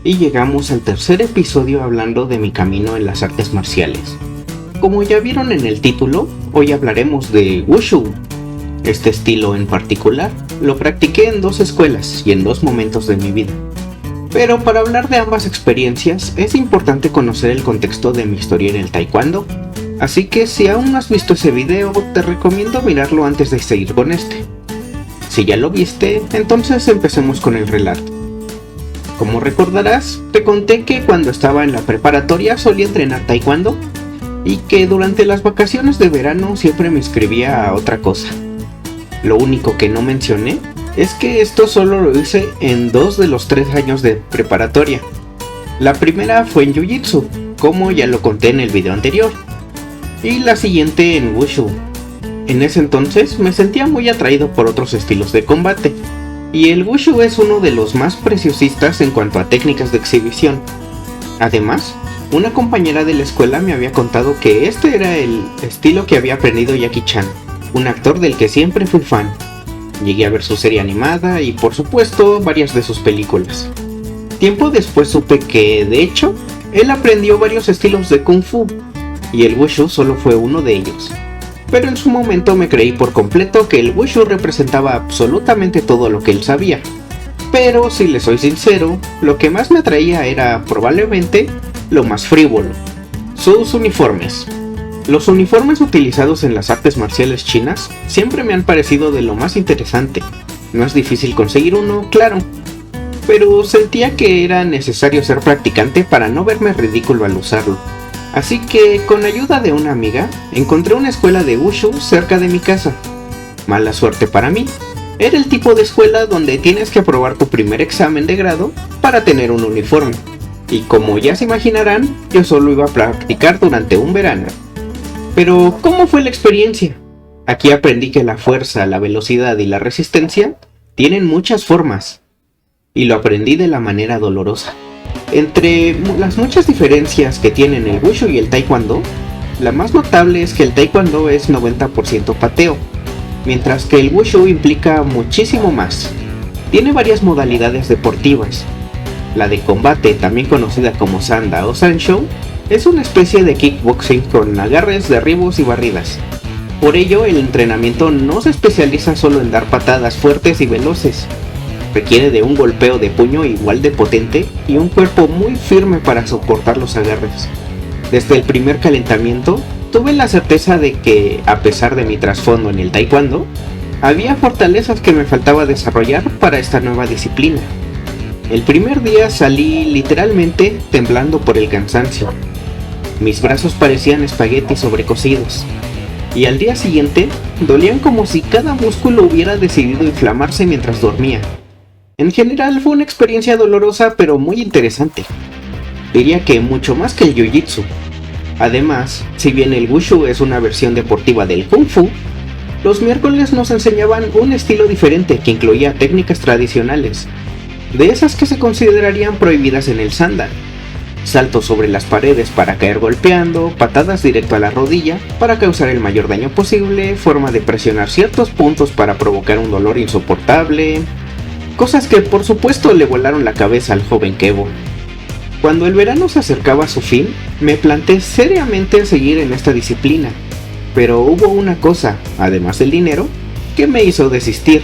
y llegamos al tercer episodio hablando de mi camino en las artes marciales. Como ya vieron en el título, hoy hablaremos de Wushu. Este estilo en particular lo practiqué en 2 escuelas y en 2 momentos de mi vida. Pero para hablar de ambas experiencias es importante conocer el contexto de mi historia en el taekwondo, así que si aún no has visto ese video te recomiendo mirarlo antes de seguir con este. Si ya lo viste, entonces empecemos con el relato. Como recordarás, te conté que cuando estaba en la preparatoria solía entrenar taekwondo y que durante las vacaciones de verano siempre me inscribía a otra cosa. Lo único que no mencioné es que esto solo lo hice en 2 de los 3 años de preparatoria. La primera fue en Jiu-Jitsu, como ya lo conté en el video anterior, y la siguiente en Wushu. En ese entonces me sentía muy atraído por otros estilos de combate, y el Wushu es uno de los más preciosistas en cuanto a técnicas de exhibición. Además, una compañera de la escuela me había contado que este era el estilo que había aprendido Jackie Chan, un actor del que siempre fui fan. Llegué a ver su serie animada y por supuesto varias de sus películas. Tiempo después supe que, de hecho, él aprendió varios estilos de Kung Fu, y el Wushu solo fue uno de ellos. Pero en su momento me creí por completo que el Wushu representaba absolutamente todo lo que él sabía. Pero si le soy sincero, lo que más me atraía era probablemente lo más frívolo: sus uniformes. Los uniformes utilizados en las artes marciales chinas siempre me han parecido de lo más interesante. No es difícil conseguir uno, claro, pero sentía que era necesario ser practicante para no verme ridículo al usarlo. Así que, con ayuda de una amiga, encontré una escuela de Wushu cerca de mi casa. Mala suerte para mí, era el tipo de escuela donde tienes que aprobar tu primer examen de grado para tener un uniforme. Y como ya se imaginarán, yo solo iba a practicar durante un verano. Pero, ¿cómo fue la experiencia? Aquí aprendí que la fuerza, la velocidad y la resistencia tienen muchas formas. Y lo aprendí de la manera dolorosa. Entre las muchas diferencias que tienen el Wushu y el taekwondo, la más notable es que el taekwondo es 90% pateo, mientras que el Wushu implica muchísimo más. Tiene varias modalidades deportivas. La de combate, también conocida como Sanda o Sanshou, es una especie de kickboxing con agarres, derribos y barridas. Por ello, el entrenamiento no se especializa solo en dar patadas fuertes y veloces. Requiere de un golpeo de puño igual de potente y un cuerpo muy firme para soportar los agarres. Desde el primer calentamiento, tuve la certeza de que, a pesar de mi trasfondo en el taekwondo, había fortalezas que me faltaba desarrollar para esta nueva disciplina. El primer día salí literalmente temblando por el cansancio. Mis brazos parecían espaguetis sobrecocidos, y al día siguiente dolían como si cada músculo hubiera decidido inflamarse mientras dormía. En general fue una experiencia dolorosa pero muy interesante. Diría que mucho más que el Jiu-Jitsu. Además, si bien el Wushu es una versión deportiva del Kung Fu, los miércoles nos enseñaban un estilo diferente que incluía técnicas tradicionales, de esas que se considerarían prohibidas en el Sanda. Saltos sobre las paredes para caer golpeando, patadas directo a la rodilla para causar el mayor daño posible, forma de presionar ciertos puntos para provocar un dolor insoportable, cosas que por supuesto le volaron la cabeza al joven Kevo. Cuando el verano se acercaba a su fin, me planteé seriamente en seguir en esta disciplina, pero hubo una cosa, además del dinero, que me hizo desistir,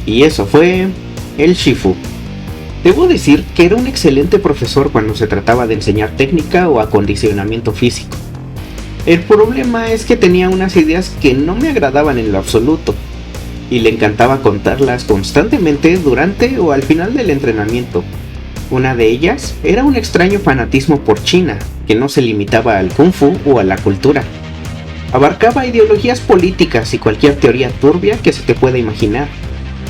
y eso fue el Shifu. Debo decir que era un excelente profesor cuando se trataba de enseñar técnica o acondicionamiento físico. El problema es que tenía unas ideas que no me agradaban en lo absoluto, y le encantaba contarlas constantemente durante o al final del entrenamiento. Una de ellas era un extraño fanatismo por China, que no se limitaba al Kung Fu o a la cultura. Abarcaba ideologías políticas y cualquier teoría turbia que se te pueda imaginar.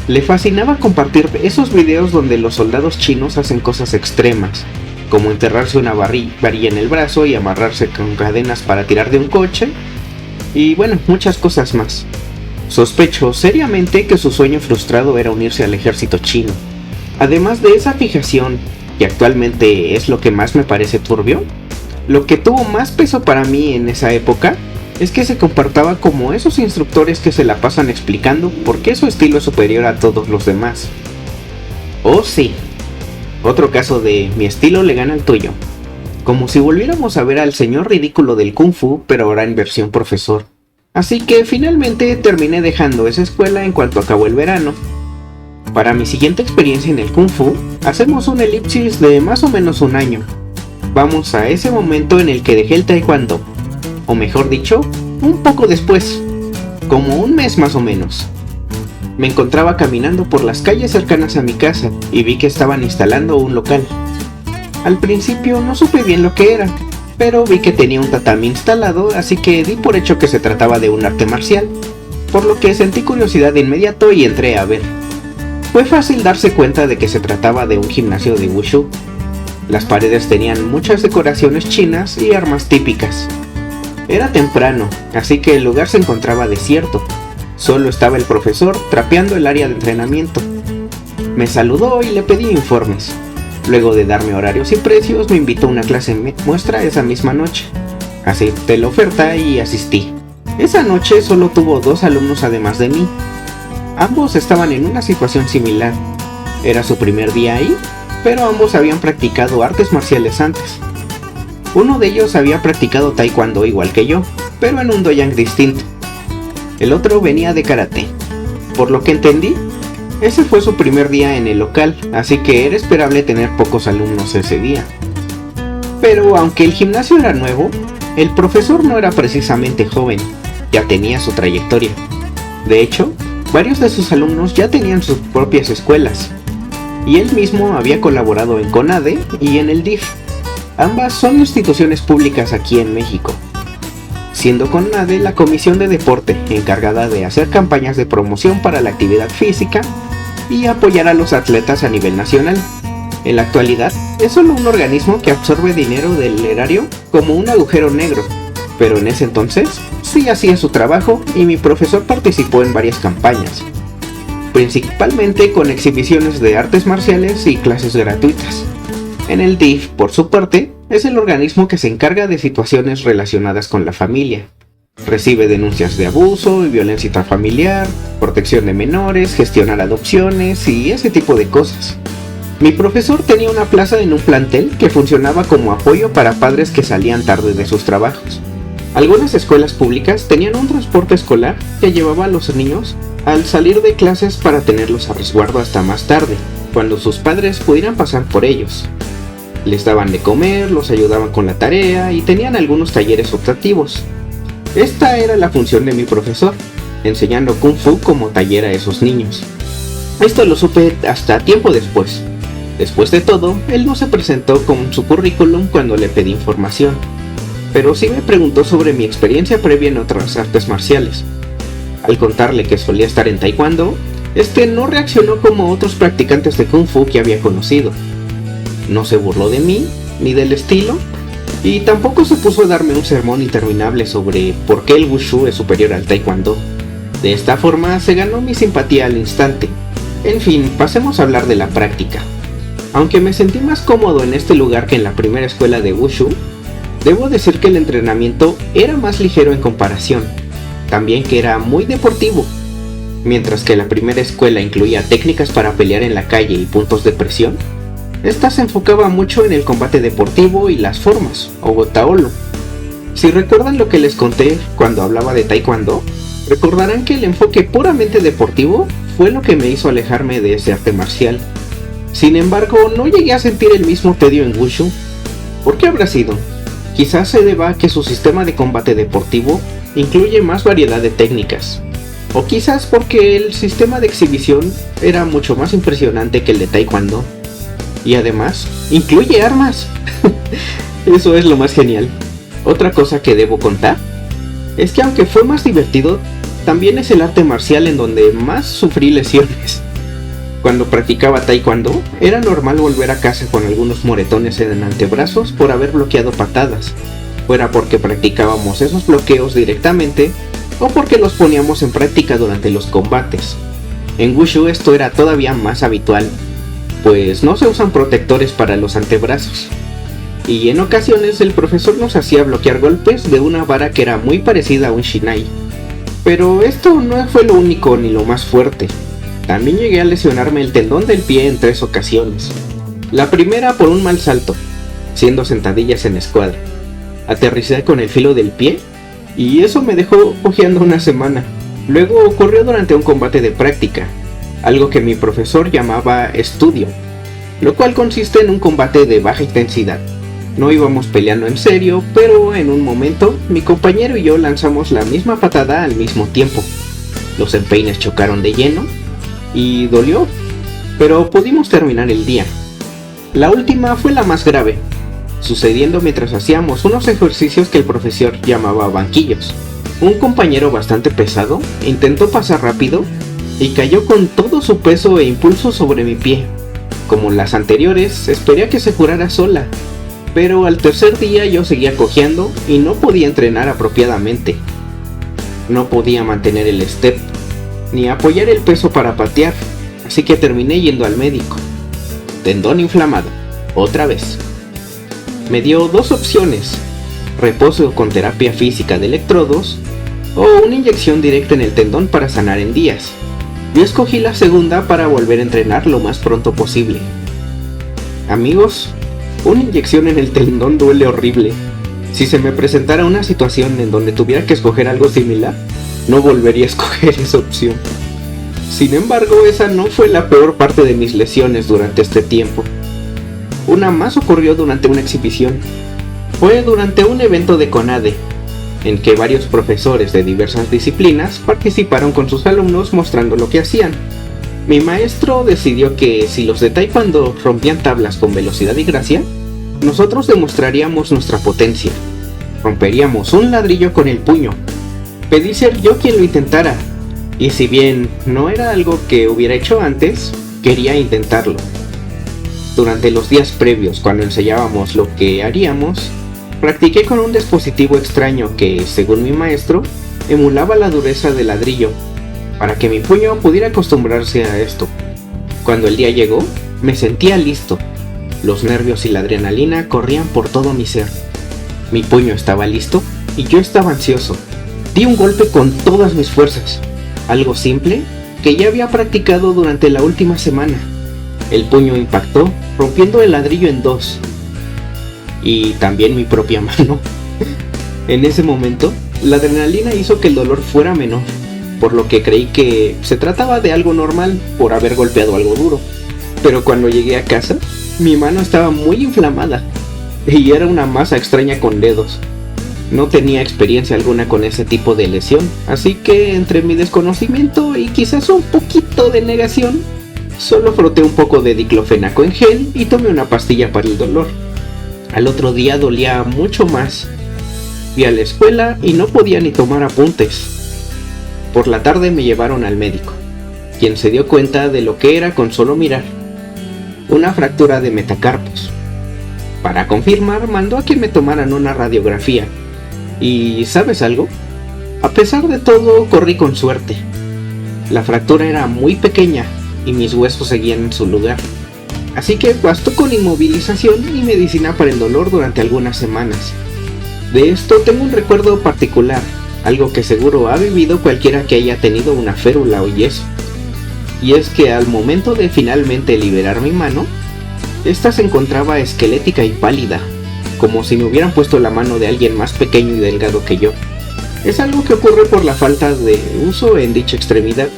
Le fascinaba compartir esos videos donde los soldados chinos hacen cosas extremas, como enterrarse una varilla en el brazo y amarrarse con cadenas para tirar de un coche, y bueno, muchas cosas más. Sospecho seriamente que su sueño frustrado era unirse al ejército chino. Además de esa fijación, que actualmente es lo que más me parece turbio, lo que tuvo más peso para mí en esa época es que se comportaba como esos instructores que se la pasan explicando por qué su estilo es superior a todos los demás. Oh sí, Otro caso de mi estilo le gana al tuyo. Como si volviéramos a ver al señor ridículo del Kung Fu, pero ahora en versión profesor. Así que finalmente terminé dejando esa escuela en cuanto acabó el verano. Para mi siguiente experiencia en el Kung Fu, hacemos una elipsis de más o menos un año. Vamos a ese momento en el que dejé el Taekwondo, o mejor dicho, un poco después, como un mes más o menos. Me encontraba caminando por las calles cercanas a mi casa y vi que estaban instalando un local. Al principio no supe bien lo que era, pero vi que tenía un tatami instalado, así que di por hecho que se trataba de un arte marcial, por lo que sentí curiosidad de inmediato y entré a ver. Fue fácil darse cuenta de que se trataba de un gimnasio de Wushu. Las paredes tenían muchas decoraciones chinas y armas típicas. Era temprano, así que el lugar se encontraba desierto. Solo estaba el profesor trapeando el área de entrenamiento. Me saludó y le pedí informes. Luego de darme horarios y precios, me invitó a una clase muestra esa misma noche. Acepté la oferta y asistí. Esa noche solo tuvo 2 alumnos además de mí. Ambos estaban en una situación similar. Era su primer día ahí, pero ambos habían practicado artes marciales antes. Uno de ellos había practicado taekwondo igual que yo, pero en un doyan distinto. El otro venía de karate. Por lo que entendí, ese fue su primer día en el local, así que era esperable tener pocos alumnos ese día. Pero aunque el gimnasio era nuevo, el profesor no era precisamente joven, ya tenía su trayectoria. De hecho, varios de sus alumnos ya tenían sus propias escuelas, y él mismo había colaborado en CONADE y en el DIF. Ambas son instituciones públicas aquí en México, siendo CONADE la comisión de deporte encargada de hacer campañas de promoción para la actividad física y apoyar a los atletas a nivel nacional. En la actualidad es solo un organismo que absorbe dinero del erario como un agujero negro, pero en ese entonces sí hacía su trabajo y mi profesor participó en varias campañas, principalmente con exhibiciones de artes marciales y clases gratuitas. En el DIF, por su parte, es el organismo que se encarga de situaciones relacionadas con la familia. Recibe denuncias de abuso y violencia intrafamiliar, protección de menores, gestionar adopciones y ese tipo de cosas. Mi profesor tenía una plaza en un plantel que funcionaba como apoyo para padres que salían tarde de sus trabajos. Algunas escuelas públicas tenían un transporte escolar que llevaba a los niños al salir de clases para tenerlos a resguardo hasta más tarde, cuando sus padres pudieran pasar por ellos. Les daban de comer, los ayudaban con la tarea y tenían algunos talleres optativos. Esta era la función de mi profesor, enseñando Kung Fu como taller a esos niños. Esto lo supe hasta tiempo después. Después de todo, él no se presentó con su currículum cuando le pedí información, pero sí me preguntó sobre mi experiencia previa en otras artes marciales. Al contarle que solía estar en Taekwondo, este no reaccionó como otros practicantes de Kung Fu que había conocido. No se burló de mí, ni del estilo, y tampoco se puso a darme un sermón interminable sobre por qué el Wushu es superior al Taekwondo. De esta forma se ganó mi simpatía al instante. En fin, pasemos a hablar de la práctica. Aunque me sentí más cómodo en este lugar que en la primera escuela de Wushu, debo decir que el entrenamiento era más ligero en comparación, también que era muy deportivo. Mientras que la primera escuela incluía técnicas para pelear en la calle y puntos de presión, esta se enfocaba mucho en el combate deportivo y las formas, o taolo. Si recuerdan lo que les conté cuando hablaba de Taekwondo, recordarán que el enfoque puramente deportivo fue lo que me hizo alejarme de ese arte marcial. Sin embargo, no llegué a sentir el mismo tedio en Wushu. ¿Por qué habrá sido? Quizás se deba a que su sistema de combate deportivo incluye más variedad de técnicas. O quizás porque el sistema de exhibición era mucho más impresionante que el de Taekwondo. Y además, incluye armas. Eso es lo más genial. Otra cosa que debo contar es que aunque fue más divertido, también es el arte marcial en donde más sufrí lesiones. Cuando practicaba Taekwondo, era normal volver a casa con algunos moretones en antebrazos por haber bloqueado patadas, fuera porque practicábamos esos bloqueos directamente o porque los poníamos en práctica durante los combates. En Wushu esto era todavía más habitual, pues no se usan protectores para los antebrazos, y en ocasiones el profesor nos hacía bloquear golpes de una vara que era muy parecida a un shinai. Pero esto no fue lo único ni lo más fuerte. También llegué a lesionarme el tendón del pie en 3 ocasiones. La primera por un mal salto, haciendo sentadillas en escuadra. Aterricé con el filo del pie y eso me dejó cojeando una semana. Luego ocurrió durante un combate de práctica, algo que mi profesor llamaba estudio, lo cual consiste en un combate de baja intensidad. No íbamos peleando en serio, pero en un momento mi compañero y yo lanzamos la misma patada al mismo tiempo. Los empeines chocaron de lleno y dolió, pero pudimos terminar el día. La última fue la más grave, sucediendo mientras hacíamos unos ejercicios que el profesor llamaba banquillos. Un compañero bastante pesado intentó pasar rápido y cayó con todo su peso e impulso sobre mi pie. Como las anteriores, esperé a que se curara sola, pero al tercer día yo seguía cojeando y no podía entrenar apropiadamente. No podía mantener el step, ni apoyar el peso para patear, así que terminé yendo al médico. Tendón inflamado, otra vez. Me dio dos opciones: reposo con terapia física de electrodos o una inyección directa en el tendón para sanar en días. Yo escogí la segunda para volver a entrenar lo más pronto posible. Amigos, una inyección en el tendón duele horrible. Si se me presentara una situación en donde tuviera que escoger algo similar, no volvería a escoger esa opción. Sin embargo, esa no fue la peor parte de mis lesiones durante este tiempo. Una más ocurrió durante una exhibición. Fue durante un evento de CONADE, en que varios profesores de diversas disciplinas participaron con sus alumnos mostrando lo que hacían. Mi maestro decidió que si los de Taekwondo rompían tablas con velocidad y gracia, nosotros demostraríamos nuestra potencia. Romperíamos un ladrillo con el puño. Pedí ser yo quien lo intentara, y si bien no era algo que hubiera hecho antes, quería intentarlo. Durante los días previos, cuando ensayábamos lo que haríamos, practiqué con un dispositivo extraño que, según mi maestro, emulaba la dureza del ladrillo, para que mi puño pudiera acostumbrarse a esto. Cuando el día llegó, me sentía listo. Los nervios y la adrenalina corrían por todo mi ser. Mi puño estaba listo y yo estaba ansioso. Di un golpe con todas mis fuerzas, algo simple que ya había practicado durante la última semana. El puño impactó, rompiendo el ladrillo en dos. Y también mi propia mano. En ese momento, la adrenalina hizo que el dolor fuera menor, por lo que creí que se trataba de algo normal por haber golpeado algo duro. Pero cuando llegué a casa, mi mano estaba muy inflamada y era una masa extraña con dedos. No tenía experiencia alguna con ese tipo de lesión, así que entre mi desconocimiento y quizás un poquito de negación, solo froté un poco de diclofenaco en gel y tomé una pastilla para el dolor. Al otro día dolía mucho más. Fui a la escuela y no podía ni tomar apuntes. Por la tarde me llevaron al médico, quien se dio cuenta de lo que era con solo mirar: una fractura de metacarpos. Para confirmar, mandó a que me tomaran una radiografía. Y ¿sabes algo? A pesar de todo, corrí con suerte. La fractura era muy pequeña y mis huesos seguían en su lugar. Así que bastó con inmovilización y medicina para el dolor durante algunas semanas. De esto tengo un recuerdo particular, algo que seguro ha vivido cualquiera que haya tenido una férula o yeso. Y es que al momento de finalmente liberar mi mano, esta se encontraba esquelética y pálida, como si me hubieran puesto la mano de alguien más pequeño y delgado que yo. Es algo que ocurre por la falta de uso en dicha extremidad,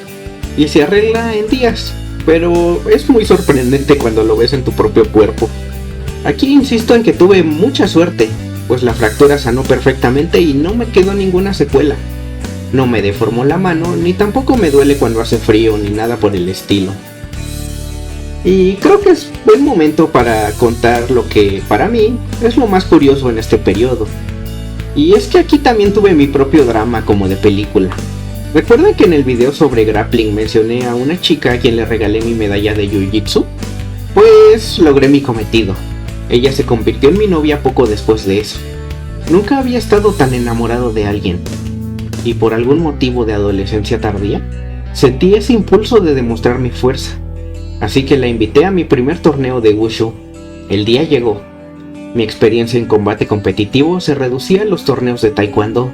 y se arregla en días, pero es muy sorprendente cuando lo ves en tu propio cuerpo. Aquí insisto en que tuve mucha suerte, pues la fractura sanó perfectamente y no me quedó ninguna secuela. No me deformó la mano, ni tampoco me duele cuando hace frío, ni nada por el estilo. Y creo que es buen momento para contar lo que, para mí, es lo más curioso en este periodo. Y es que aquí también tuve mi propio drama como de película. ¿Recuerdan que en el video sobre grappling mencioné a una chica a quien le regalé mi medalla de Jiu-Jitsu? Pues logré mi cometido. Ella se convirtió en mi novia poco después de eso. Nunca había estado tan enamorado de alguien. Y por algún motivo de adolescencia tardía, sentí ese impulso de demostrar mi fuerza. Así que la invité a mi primer torneo de Wushu. El día llegó. Mi experiencia en combate competitivo se reducía a los torneos de Taekwondo,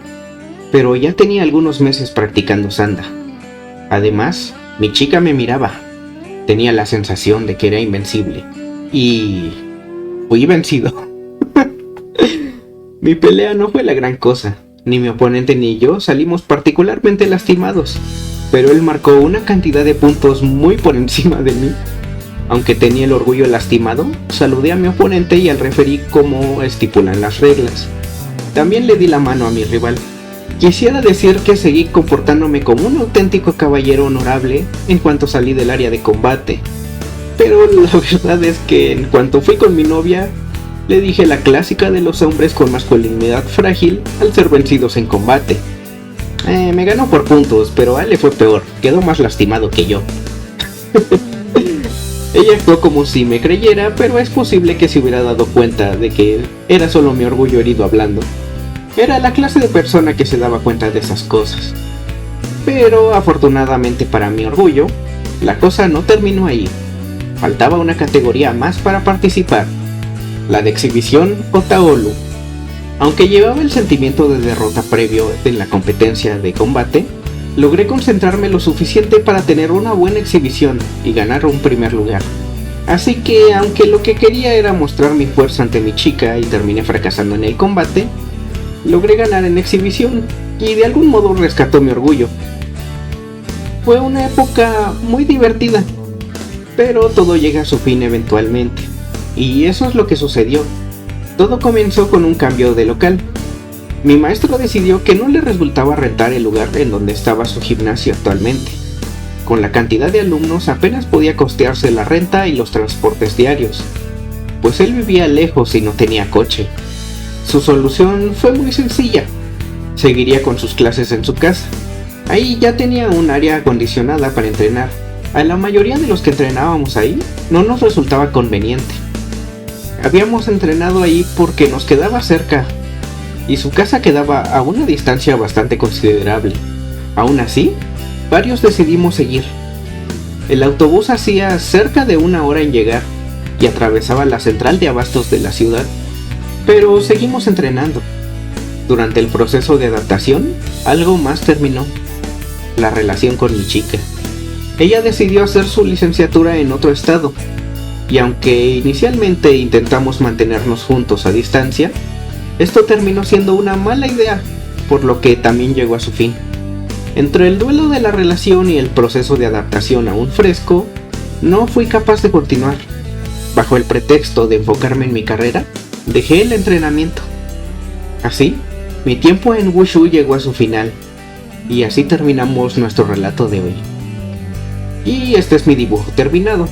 pero ya tenía algunos meses practicando Sanda. Además, mi chica me miraba. Tenía la sensación de que era invencible. y fui vencido. Mi pelea no fue la gran cosa, ni mi oponente ni yo salimos particularmente lastimados, pero él marcó una cantidad de puntos muy por encima de mí. Aunque tenía el orgullo lastimado, saludé a mi oponente y al referí como estipulan las reglas. También le di la mano a mi rival. Quisiera decir que seguí comportándome como un auténtico caballero honorable en cuanto salí del área de combate, pero la verdad es que en cuanto fui con mi novia, le dije la clásica de los hombres con masculinidad frágil al ser vencidos en combate. Me ganó por puntos, pero a él le fue peor, quedó más lastimado que yo. Ella actuó como si me creyera, pero es posible que se hubiera dado cuenta de que era solo mi orgullo herido hablando. Era la clase de persona que se daba cuenta de esas cosas. Pero afortunadamente para mi orgullo, la cosa no terminó ahí. Faltaba una categoría más para participar, la de exhibición o Taolu. Aunque llevaba el sentimiento de derrota previo en la competencia de combate, logré concentrarme lo suficiente para tener una buena exhibición y ganar un primer lugar. Así que, aunque lo que quería era mostrar mi fuerza ante mi chica y terminé fracasando en el combate, logré ganar en exhibición y de algún modo rescató mi orgullo. Fue una época muy divertida, pero todo llega a su fin eventualmente, y eso es lo que sucedió. Todo comenzó con un cambio de local. Mi maestro decidió que no le resultaba rentar el lugar en donde estaba su gimnasio actualmente. Con la cantidad de alumnos apenas podía costearse la renta y los transportes diarios, pues él vivía lejos y no tenía coche. Su solución fue muy sencilla: seguiría con sus clases en su casa. Ahí ya tenía un área acondicionada para entrenar. A la mayoría de los que entrenábamos ahí no nos resultaba conveniente. Habíamos entrenado ahí porque nos quedaba cerca, y su casa quedaba a una distancia bastante considerable. Aún así, varios decidimos seguir. El autobús hacía cerca de 1 hora en llegar y atravesaba la central de abastos de la ciudad, pero seguimos entrenando. Durante el proceso de adaptación, algo más terminó: la relación con mi chica. Ella decidió hacer su licenciatura en otro estado, y aunque inicialmente intentamos mantenernos juntos a distancia, esto terminó siendo una mala idea, por lo que también llegó a su fin. Entre el duelo de la relación y el proceso de adaptación aún fresco, no fui capaz de continuar. Bajo el pretexto de enfocarme en mi carrera, dejé el entrenamiento. Así, mi tiempo en Wushu llegó a su final, y así terminamos nuestro relato de hoy. Y este es mi dibujo terminado.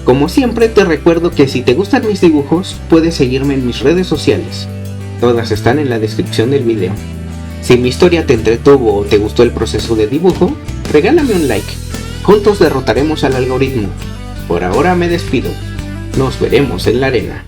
Como siempre, te recuerdo que si te gustan mis dibujos, puedes seguirme en mis redes sociales. Todas están en la descripción del video. Si mi historia te entretuvo o te gustó el proceso de dibujo, regálame un like. Juntos derrotaremos al algoritmo. Por ahora me despido. Nos veremos en la arena.